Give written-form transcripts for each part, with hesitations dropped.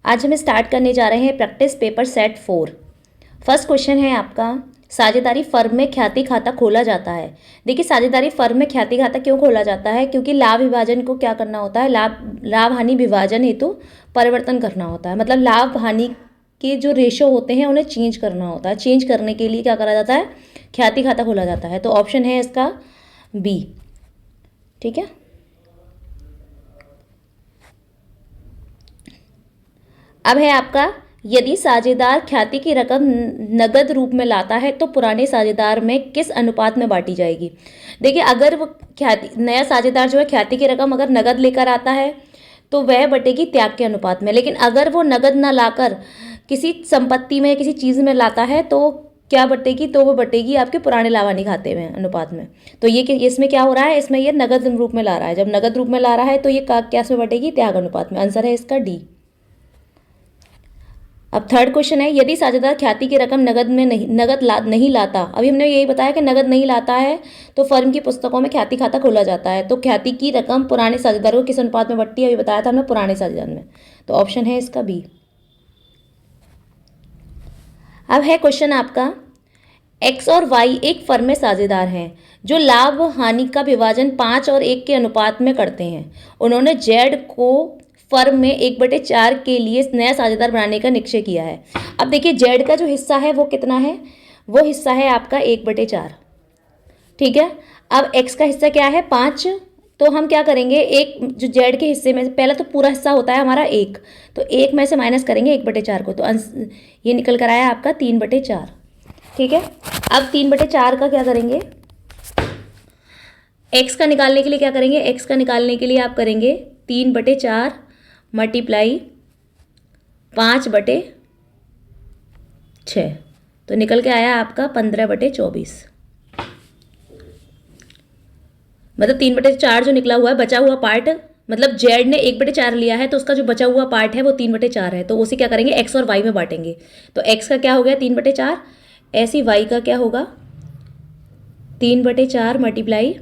आज हम स्टार्ट करने जा रहे हैं practice paper set 4। First question है आपका, साझेदारी फर्म में ख्याति खाता खोला जाता है। देखिए, साझेदारी फर्म में ख्याति खाता क्यों खोला जाता है? क्योंकि लाभ विभाजन को क्या करना होता है, लाभ हानि विभाजन हेतु परिवर्तन करना होता है। मतलब लाभ हानि के जो रेशो होते हैं उन्हें चेंज करना होता है। चेंज करने के लिए क्या करा जाता है, ख्याति खाता खोला जाता है। तो ऑप्शन है इसका बी। ठीक है, अब है आपका, यदि साझेदार ख्याति की रकम नगद रूप में लाता है तो पुराने साझेदार में किस अनुपात में बांटी जाएगी? देखिए, अगर वो ख्याति नया साझेदार जो है ख्याति की रकम अगर नगद लेकर आता है तो वह बटेगी त्याग के अनुपात में। लेकिन अगर वो नगद ना लाकर किसी संपत्ति में किसी चीज़ में लाता है तो क्या बटेगी? तो वो बटेगी आपके पुराने लाभानी खाते में अनुपात में। तो ये इसमें क्या हो रहा है, इसमें ये नगद रूप में ला रहा है। जब नगद रूप में ला रहा है तो ये क्या में बटेगी? त्याग अनुपात में। आंसर है इसका डी। अब थर्ड क्वेश्चन है, यदि साझेदार ख्याति की रकम नहीं लाता, अभी हमने यही बताया कि नगद नहीं लाता है तो फर्म की पुस्तकों में ख्याति खाता खोला जाता है। तो ख्याति की रकम पुराने साझेदारों को किस अनुपात में बंटती है? अभी बताया था हमने, पुराने साझेदार में। तो ऑप्शन है इसका बी। अब है क्वेश्चन आपका, एक्स और वाई एक फर्म में साझेदार हैं जो लाभ हानि का विभाजन 5 और 1 के अनुपात में करते हैं। उन्होंने जेड को फर्म में 1/4 के लिए नया साझेदार बनाने का निश्चय किया है। अब देखिए, जेड का जो हिस्सा है वो कितना है? वो हिस्सा है आपका 1/4। ठीक है, अब एक्स का हिस्सा क्या है? 5। तो हम क्या करेंगे, एक जो जेड के हिस्से में पहला तो पूरा हिस्सा होता है हमारा 1, तो 1 में से माइनस करेंगे 1/4 को, तो ये निकल कर आया आपका 3/4। ठीक है, अब 3/4 का क्या करेंगे, एक्स का निकालने के लिए क्या करेंगे? एक्स का निकालने के लिए आप करेंगे 3/4 मल्टीप्लाई 5/6, तो निकल के आया आपका 15/24। मतलब 3/4 जो निकला हुआ है, बचा हुआ पार्ट, मतलब जेड ने 1/4 लिया है तो उसका जो बचा हुआ पार्ट है वो 3/4 है। तो उसे क्या करेंगे, एक्स और वाई में बांटेंगे। तो एक्स का क्या हो गया? 3/4। ऐसी वाई का क्या होगा? 3/4 मल्टीप्लाई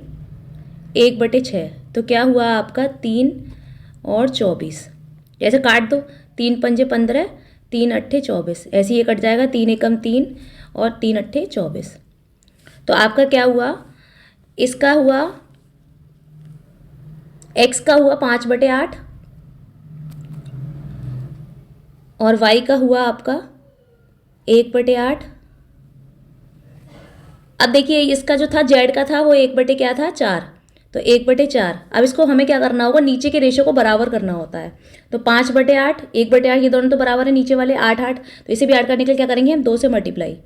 1/6, तो क्या हुआ आपका 3 और 24। जैसे काट दो, 3 पंजे 15, 3 अट्ठे 24, ऐसे ये कट जाएगा, 3 एकम 3 और 3 अट्ठे 24। तो आपका क्या हुआ, इसका हुआ, एक्स का हुआ 5/8 और वाई का हुआ आपका 1/8। अब देखिए, इसका जो था जेड का था वो 1/4, तो 1/4। अब इसको हमें क्या करना होगा, नीचे के रेशो को बराबर करना होता है। तो 5/8, 1/8, ये दोनों तो बराबर है नीचे वाले, 8 तो इसे भी ऐड करने के लिए क्या करेंगे हम, 2 से मल्टीप्लाई।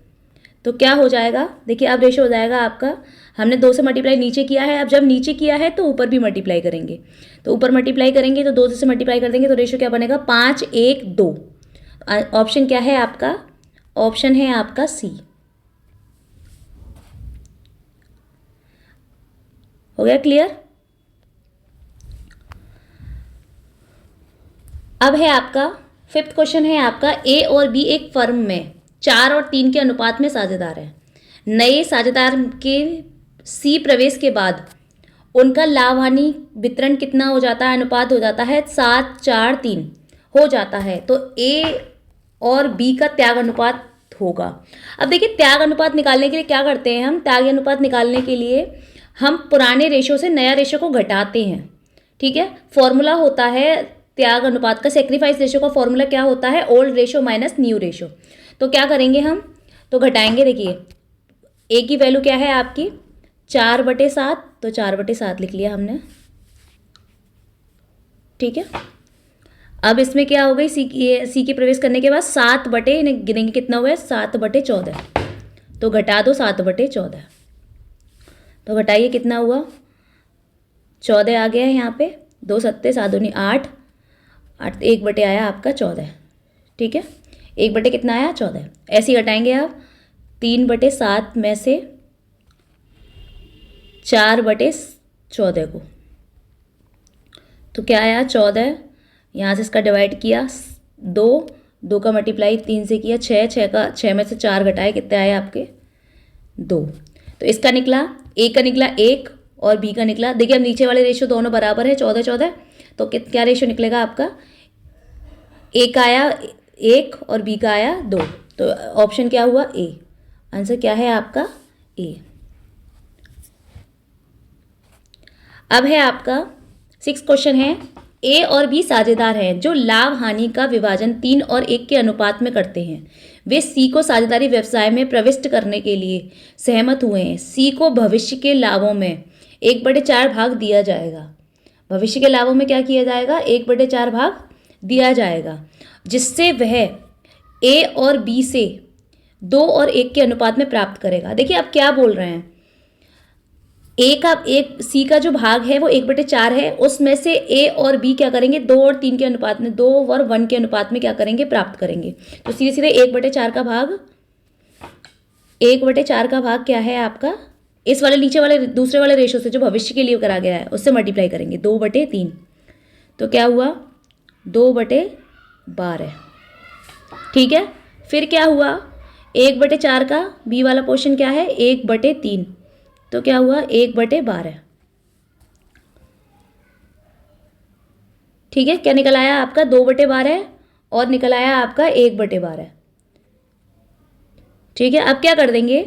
तो क्या हो जाएगा, देखिए अब रेशो हो जाएगा आपका, हमने 2 से मल्टीप्लाई नीचे किया है, अब जब नीचे किया है तो ऊपर भी मल्टीप्लाई करेंगे। तो ऊपर मल्टीप्लाई करेंगे तो 2 से मल्टीप्लाई कर देंगे तो रेशो क्या बनेगा, 5, 1, 2। ऑप्शन क्या है आपका? ऑप्शन है आपका सी। हो गया क्लियर? अब है आपका फिफ्थ क्वेश्चन है आपका, ए और बी एक फर्म में 4 और 3 के अनुपात में साझेदार है। नए साझेदार के सी प्रवेश के बाद उनका लाभ हानि वितरण कितना हो जाता है, अनुपात हो जाता है 7, 4, 3 हो जाता है। तो ए और बी का त्याग अनुपात होगा। अब देखिए, त्याग अनुपात निकालने के लिए क्या करते हैं हम, त्याग अनुपात निकालने के लिए हम पुराने रेशो से नया रेशो को घटाते हैं। ठीक है, फॉर्मूला होता है त्याग अनुपात का, सेक्रीफाइस रेशो का फॉर्मूला क्या होता है, old ratio minus new ratio. तो क्या करेंगे हम, तो घटाएंगे। देखिए, ए की वैल्यू क्या है आपकी 4/7, तो 4/7 लिख लिया हमने। ठीक है, अब इसमें क्या हो गई, सी के प्रवेश करने के बाद 7 बटे, गिनेंगे कितना हुआ है, 7/14, तो घटा दो 7/14, तो घटाइए कितना हुआ, 14 आ गया है यहाँ पे, 2 सत्ते 7 दूनी 8, 1 बटे आया आपका 14। ठीक है, 1 बटे कितना आया, 14। ऐसे ही घटाएंगे आप 3/7 में से 4/14 को, तो क्या आया 14। यहाँ से इसका डिवाइड किया 2 का मल्टीप्लाई 3 से किया 6 में से 4 घटाए, कितने आए आपके 2। तो इसका निकला, ए का निकला 1 और बी का निकला, देखिए अब नीचे वाले रेशो दोनों बराबर है 14, 14, तो क्या रेशो निकलेगा आपका ए का आया 1 और बी का आया 2, तो ऑप्शन क्या हुआ ए। आंसर क्या है आपका ए। अब है आपका 6 क्वेश्चन है, ए और बी साझेदार हैं जो लाभ हानि का विभाजन 3 और 1 के अनुपात में करते हैं। वे सी को साझेदारी व्यवसाय में प्रविष्ट करने के लिए सहमत हुए हैं। सी को भविष्य के लाभों में 1/4 भाग दिया जाएगा। भविष्य के लाभों में क्या किया जाएगा, 1/4 भाग दिया जाएगा, जिससे वह ए और बी से 2 और 1 के अनुपात में प्राप्त करेगा। देखिए आप क्या बोल रहे हैं, सी का जो भाग है वो 1/4 है, उसमें से ए और बी क्या करेंगे, 2 और 3 के अनुपात में, 2 और 1 के अनुपात में क्या करेंगे, प्राप्त करेंगे। तो सीधे सीधे 1/4 का भाग, 1/4 का भाग क्या है आपका, इस वाले नीचे वाले दूसरे वाले रेशो से जो भविष्य के लिए करा गया है उससे मल्टीप्लाई करेंगे, 2/3। तो क्या हुआ 2/12। ठीक है, फिर क्या हुआ 1/4 का बी वाला पोर्शन क्या है 1/3, तो क्या हुआ 1/12। ठीक है, क्या निकल आया आपका 2/12 और निकल आया आपका 1/12। ठीक है, अब क्या कर देंगे,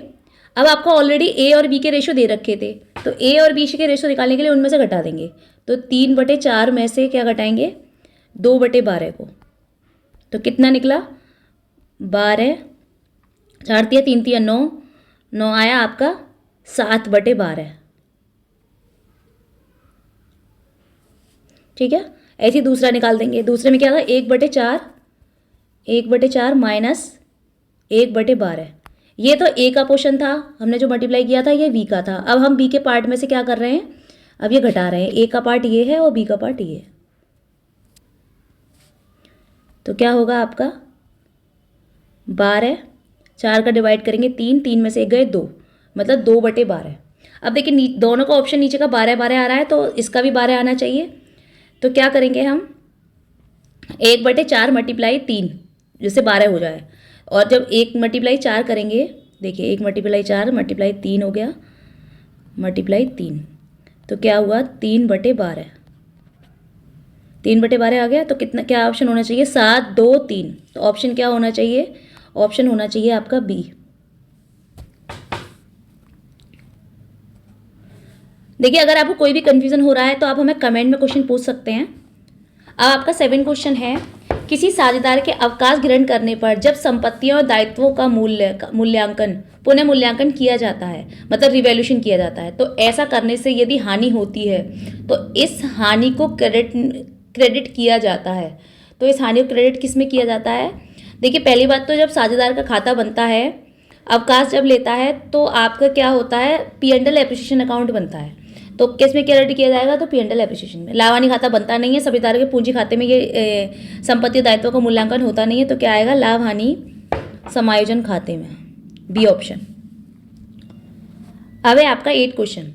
अब आपको ऑलरेडी ए और बी के रेशो दे रखे थे, तो ए और बी के रेशो निकालने के लिए उनमें से घटा देंगे। तो 3/4 में से क्या घटाएंगे 2/12 को, तो कितना निकला 12, 4 तिया 3 तिया 9, 9 आया आपका 7/12। ठीक है, ऐसे ही दूसरा निकाल देंगे। दूसरे में क्या था 1/4 माइनस 1/12, ये तो ए का पोर्शन था, हमने जो मल्टीप्लाई किया था ये बी का था। अब हम बी के पार्ट में से क्या कर रहे हैं, अब ये घटा रहे हैं, ए का पार्ट ये है और बी का पार्ट ये है। तो क्या होगा आपका 12, 4 का डिवाइड करेंगे 3, 3 में से 1 गए 2, मतलब 2/12। अब देखिए दोनों का ऑप्शन नीचे का 12/12 आ रहा है, तो इसका भी 12 आना चाहिए। तो क्या करेंगे हम 1/4 मल्टीप्लाई 3 जिससे 12 हो जाए, और जब 1/4 करेंगे, देखिए 1/4 मल्टीप्लाई 3 हो गया, मल्टीप्लाई 3, तो क्या हुआ 3/12, 3/12 आ गया। तो कितना क्या ऑप्शन होना चाहिए 7, 2, 3, तो ऑप्शन क्या होना चाहिए, ऑप्शन होना चाहिए आपका बी। देखिए अगर आपको कोई भी कंफ्यूजन हो रहा है तो आप हमें कमेंट में क्वेश्चन पूछ सकते हैं। अब आपका 7 क्वेश्चन है, किसी साझेदार के अवकाश ग्रहण करने पर जब संपत्तियों और दायित्वों का मूल्यांकन पुनः मूल्यांकन किया जाता है, मतलब रिवैल्यूएशन किया जाता है, तो ऐसा करने से यदि हानि होती है तो इस हानि को क्रेडिट किया जाता है। तो इस हानि को क्रेडिट किस में किया जाता है, देखिए पहली बात तो जब साझेदार का खाता बनता है, अवकाश जब लेता है, तो आपका क्या होता है P&L एप्रिसिएशन अकाउंट बनता है, तो किस में क्रेडिट किया जाएगा, तो P&L एप्रिसिएशन में। लाभ खाता बनता नहीं है, साझेदार के पूंजी खाते में ये संपत्ति दायित्वों का मूल्यांकन होता नहीं है, तो क्या आएगा लाभ हानि समायोजन खाते में, बी ऑप्शन। अब है आपका 8 क्वेश्चन,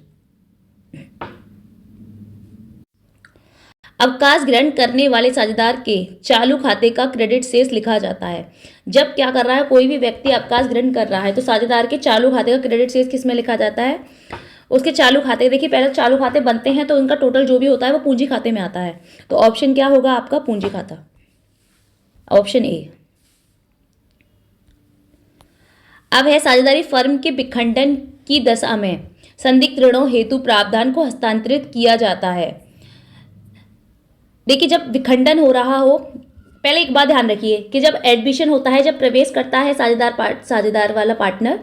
अवकाश ग्रहण करने वाले साझेदार के चालू खाते का क्रेडिट शेष लिखा जाता है। जब क्या कर रहा है, कोई भी व्यक्ति अवकाश ग्रहण कर रहा है तो साझेदार के चालू खाते का क्रेडिट शेष किस में लिखा जाता है, उसके चालू खाते। देखिए पहले चालू खाते बनते हैं तो उनका टोटल जो भी होता है वो पूंजी खाते में आता है, तो ऑप्शन क्या होगा आपका पूंजी खाता, ऑप्शन ए। अब है साझेदारी फर्म के विखंडन की दशा में संदिग्ध ऋणों हेतु प्रावधान को हस्तांतरित किया जाता है। देखिए जब विखंडन हो रहा हो, पहले एक बात ध्यान रखिए कि जब एडमिशन होता है, जब प्रवेश करता है साझेदार वाला पार्टनर,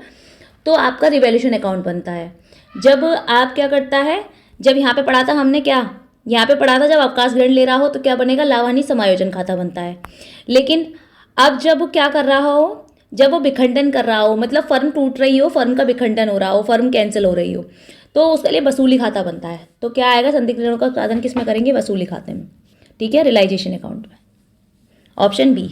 तो आपका रिवैल्यूएशन अकाउंट बनता है। जब आप क्या करता है, जब यहाँ पे पढ़ा था हमने, क्या यहाँ पे पढ़ा था, जब अवकाश ग्रहण ले रहा हो तो क्या बनेगा लाभ हानि समायोजन खाता बनता है। लेकिन अब जब वो क्या कर रहा हो, जब वो विखंडन कर रहा हो, मतलब फर्म टूट रही हो, फर्म का विखंडन हो रहा हो, फर्म कैंसिल हो रही हो, तो उसके लिए वसूली खाता बनता है। तो क्या आएगा संदिग्ध ऋणों का उत्पादन किस में करेंगे, वसूली खाते में, ठीक है, रियलाइजेशन अकाउंट में, ऑप्शन बी।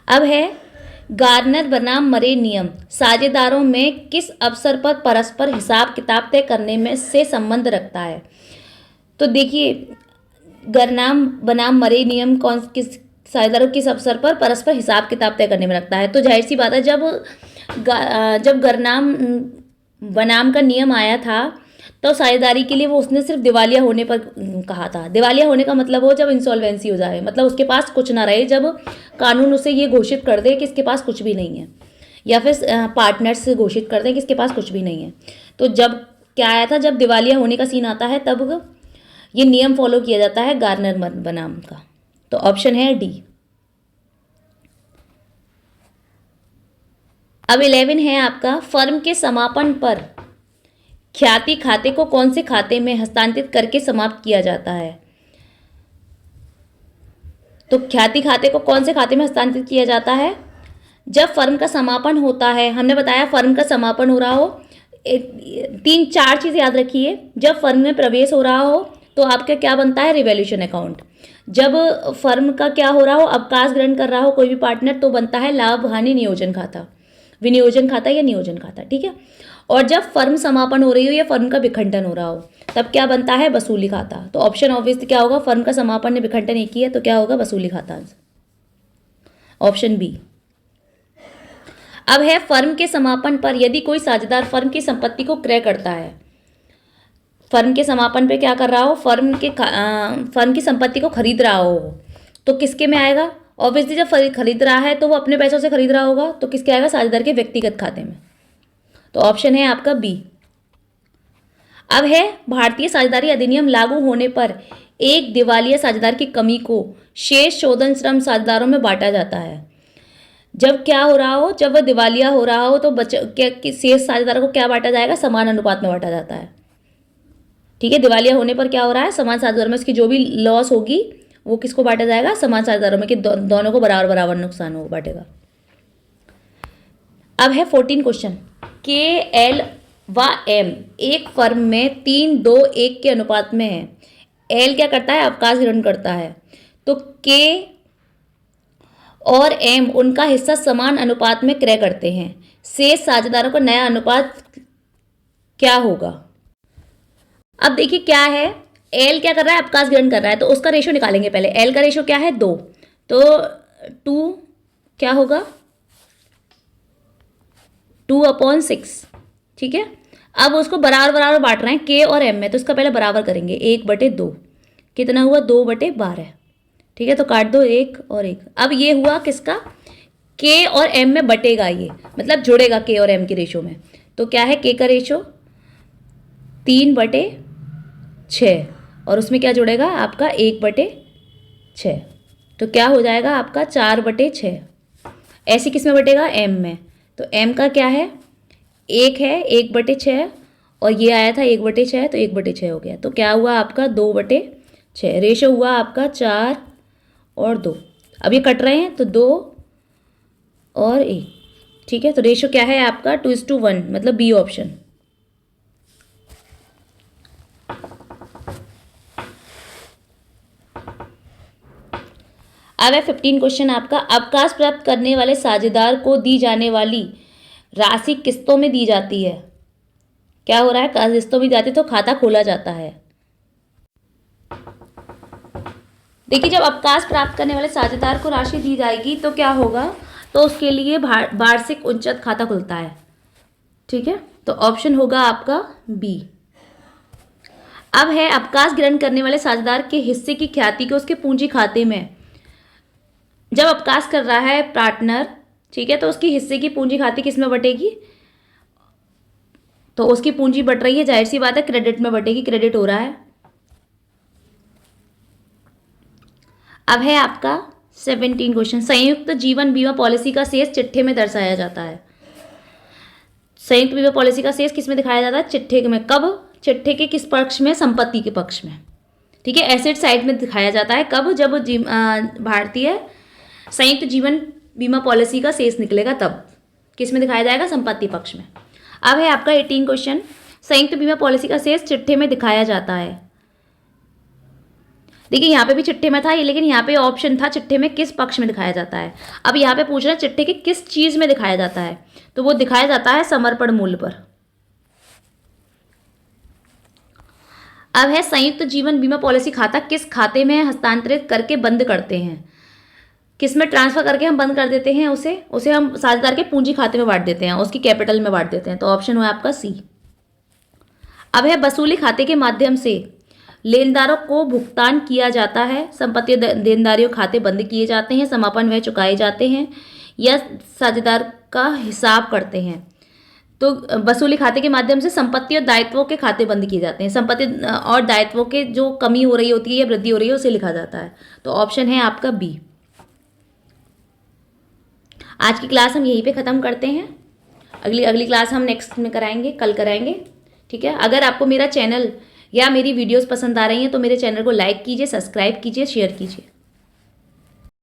अब है गार्नर बनाम मरे नियम साझेदारों में किस अवसर पर परस्पर हिसाब किताब तय करने में से संबंध रखता है। तो देखिए गार्नर बनाम मरे नियम किस साझेदारों किस अवसर पर परस्पर हिसाब किताब तय करने में रखता है। तो जाहिर सी बात है जब गार्नर बनाम का नियम आया था तो साझेदारी के लिए वो उसने सिर्फ दिवालिया होने पर कहा था। दिवालिया होने का मतलब हो जब इंसॉल्वेंसी हो जाए, मतलब उसके पास कुछ ना रहे, जब कानून उसे ये घोषित कर दे कि इसके पास कुछ भी नहीं है, या फिर पार्टनर्स घोषित कर दें कि इसके पास कुछ भी नहीं है। तो जब क्या आया था, जब दिवालिया होने का सीन आता है तब ये नियम फॉलो किया जाता है गार्नर बनाम का। तो ऑप्शन है डी। अब 11 है आपका, फर्म के समापन पर ख्याति खाते को कौन से खाते में हस्तांतरित करके समाप्त किया जाता है। तो ख्याति खाते को कौन से खाते में हस्तांतरित किया जाता है, जब फर्म का समापन होता है। हमने बताया फर्म का समापन हो रहा हो, 3-4 चीज़ याद रखिए। जब फर्म में प्रवेश हो रहा हो तो आपका क्या बनता है, रिवैल्यूएशन अकाउंट। जब फर्म का क्या हो रहा हो, अवकाश ग्रहण कर रहा हो कोई भी पार्टनर, तो बनता है लाभ हानि नियोजन खाता, विनियोजन खाता या नियोजन खाता, ठीक है। और जब फर्म समापन हो रही हो या फर्म का विखंडन हो रहा हो, तब क्या बनता है, वसूली खाता। तो ऑप्शन ऑब्वियसली क्या होगा, फर्म का समापन ने विखंडन एक ही है, तो क्या होगा, वसूली खाता, ऑप्शन बी। अब है, फर्म के समापन पर यदि कोई साझेदार फर्म की संपत्ति को क्रय करता है। फर्म के समापन पे क्या कर रहा हो, फर्म की संपत्ति को खरीद रहा हो, तो किसके में आएगा, ऑब्वियसली जब खरीद रहा है तो वो अपने पैसों से खरीद रहा होगा, तो किसके आएगा, साझेदार के व्यक्तिगत खाते में। तो ऑप्शन है आपका बी। अब है, भारतीय साझेदारी अधिनियम लागू होने पर एक दिवालिया साझेदार की कमी को शेष शोधन श्रम साझेदारों में बांटा जाता है। जब क्या हो रहा हो, जब वह दिवालिया हो रहा हो, तो शेष साझेदारों को क्या बांटा जाएगा, समान अनुपात में बांटा जाता है, ठीक है। दिवालिया होने पर क्या हो रहा है, समान साझेदारों में उसकी जो भी लॉस होगी वो किसको बांटा जाएगा, समान साझेदारों में, कि दोनों को बराबर बराबर नुकसान हो बांटेगा। अब है 14 क्वेश्चन, के एल व एम एक फर्म में 3-2-1 के अनुपात में है। एल क्या करता है, अवकाश ग्रहण करता है, तो के और एम उनका हिस्सा समान अनुपात में क्रय करते हैं। शेष साझेदारों का नया अनुपात क्या होगा। अब देखिए क्या है, एल क्या कर रहा है, अवकाश ग्रहण कर रहा है, तो उसका रेशो निकालेंगे पहले। एल का रेशो क्या है, 2, तो 2 क्या होगा, 2/6, ठीक है। अब उसको बराबर बराबर बांट रहे हैं के और एम में, तो इसका पहले बराबर करेंगे, 1/2 कितना हुआ, 2/12, ठीक है। तो काट दो 1 और 1। अब ये हुआ किसका, के और एम में बटेगा, ये मतलब जुड़ेगा के और एम के रेशो में। तो क्या है, के का रेशो 3/6 और उसमें क्या जुड़ेगा आपका 1/6, तो क्या हो जाएगा आपका 4/6। ऐसे किस में बटेगा, एम में, तो एम का क्या है, 1 है, 1/6, और ये आया था 1/6, तो 1/6 हो गया। तो क्या हुआ आपका 2/6, रेशो हुआ आपका 4 और 2। अब ये कट रहे हैं तो 2 और 1, ठीक है। तो रेशो क्या है आपका 2:1, मतलब बी ऑप्शन। अब है 15 क्वेश्चन आपका, अवकाश प्राप्त करने वाले साझेदार को दी जाने वाली राशि किस्तों में दी जाती है। क्या हो रहा है, किस्तों में जाती है, तो खाता खोला जाता है। देखिए, जब अवकाश प्राप्त करने वाले साझेदार को राशि दी जाएगी तो क्या होगा, तो उसके लिए वार्षिक उच्चत खाता खुलता है, ठीक है। तो ऑप्शन होगा आपका बी। अब है, अवकाश ग्रहण करने वाले साझेदार के हिस्से की ख्याति को उसके पूंजी खाते में, जब अवकाश कर रहा है पार्टनर, ठीक है, तो उसकी हिस्से की पूंजी खाते किस में बटेगी, तो उसकी पूंजी बट रही है, जाहिर सी बात है क्रेडिट में बटेगी, क्रेडिट हो रहा है। अब है आपका 17 क्वेश्चन, संयुक्त जीवन बीमा पॉलिसी का शेष चिट्ठे में दर्शाया जाता है। संयुक्त बीमा पॉलिसी का शेष किस में दिखाया जाता है, चिट्ठे में। कब, चिट्ठे के किस पक्ष में, संपत्ति के पक्ष में, ठीक है। एसेट साइड में दिखाया जाता है, कब, जब भारतीय संयुक्त जीवन बीमा पॉलिसी का शेष निकलेगा, तब किस में दिखाया जाएगा, संपत्ति पक्ष में। अब है आपका 18 क्वेश्चन, संयुक्त बीमा पॉलिसी का शेष चिट्ठे में दिखाया जाता है। देखिए, यहाँ पे भी चिट्ठे में था ये, लेकिन यहाँ पे ऑप्शन था चिट्ठे में किस पक्ष में दिखाया जाता है। अब यहाँ पे पूछ रहे हैं चिट्ठे के किस चीज में दिखाया जाता है, तो वो दिखाया जाता है समर्पण मूल्य पर। अब है, संयुक्त जीवन बीमा पॉलिसी खाता किस खाते में हस्तांतरित करके बंद करते हैं। किस में ट्रांसफर करके हम बंद कर देते हैं, उसे हम साझेदार के पूंजी खाते में बांट देते हैं, उसकी कैपिटल में बांट देते हैं। तो ऑप्शन हुआ आपका सी। अब है वसूली खाते के माध्यम से लेनदारों को भुगतान किया जाता है, संपत्ति देनदारियों खाते बंद किए जाते हैं, समापन व्यय चुकाए जाते हैं या साझेदार का हिसाब करते हैं। तो वसूली खाते के माध्यम से संपत्ति और दायित्वों के खाते बंद किए जाते हैं। संपत्ति और दायित्वों के जो कमी हो रही होती है या वृद्धि हो रही है उसे लिखा जाता है। तो ऑप्शन है आपका बी। आज की क्लास हम यहीं पे ख़त्म करते हैं। अगली क्लास हम नेक्स्ट में कराएंगे, कल कराएंगे। ठीक है, अगर आपको मेरा चैनल या मेरी वीडियोस पसंद आ रही हैं तो मेरे चैनल को लाइक कीजिए, सब्सक्राइब कीजिए, शेयर कीजिए।